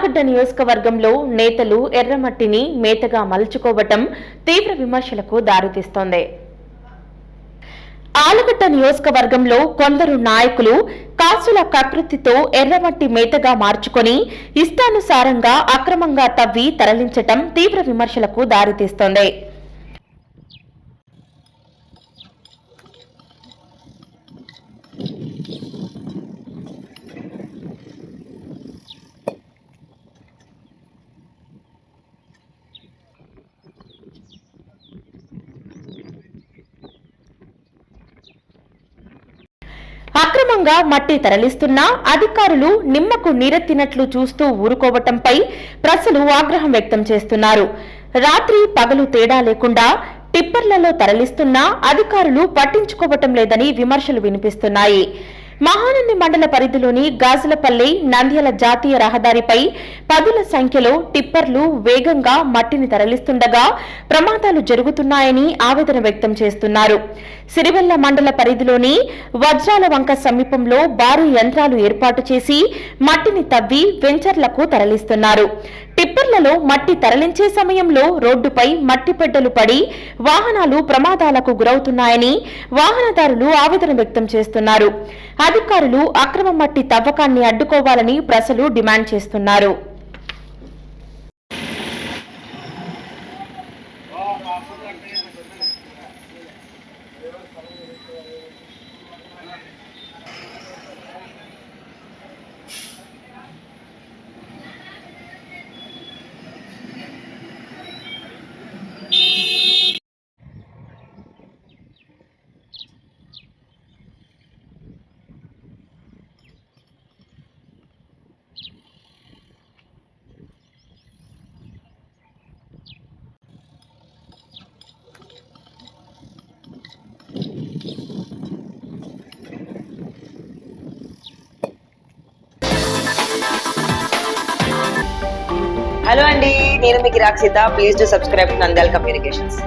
ఆలగడ్డ నియోజకవర్గంలో నేతలు ఎర్రమట్టిని మేతగా మలుచుకోవటం తీవ్ర విమర్శలకు దారితీస్తోంది. ఆలగడ్డ నియోజకవర్గంలో కొందరు నాయకులు కాసుల కకృతితో ఎర్రమట్టి మేతగా మార్చుకొని ఇష్టానుసారంగా అక్రమంగా తవ్వి తరలించటం తీవ్ర విమర్శలకు దారితీస్తోంది. అక్రమంగా మట్టి తరలిస్తున్నా అధికారులు నిమ్మకు నీరెత్తినట్లు చూస్తూ ఊరుకోవటంపై ప్రజలు ఆగ్రహం వ్యక్తం చేస్తున్నారు. రాత్రి పగలు తేడా లేకుండా టిప్పర్లలో తరలిస్తున్నా అధికారులు పట్టించుకోవటం లేదని విమర్శలు వినిపిస్తున్నాయి. మహానంది మండల పరిధిలోని గాజులపల్లి నంద్యాల జాతీయ రహదారిపై పదుల సంఖ్యలో టిప్పర్లు వేగంగా మట్టిని తరలిస్తుండగా ప్రమాదాలు జరుగుతున్నాయని ఆవేదన వ్యక్తం చేస్తున్నారు. సిరివెల్ల మండల పరిధిలోని వజ్రాల వంక సమీపంలో భారీ యంత్రాలు ఏర్పాటు చేసి మట్టిని తవ్వి వెంచర్లకు తరలిస్తున్నారు. టిప్పర్లలో మట్టి తరలించే సమయంలో రోడ్డుపై మట్టి పెడ్డలు పడి వాహనాలు ప్రమాదాలకు గురవుతున్నాయని వాహనదారులు ఆవేదన వ్యక్తం చేస్తున్నారు. అధికారులు అక్రమ మట్టి తవ్వకాన్ని అడ్డుకోవాలని ప్రజలు డిమాండ్ చేస్తున్నారు. హలో అండి, నేను మీ గిరాక్ Sita. Please do subscribe to Nandyala communications.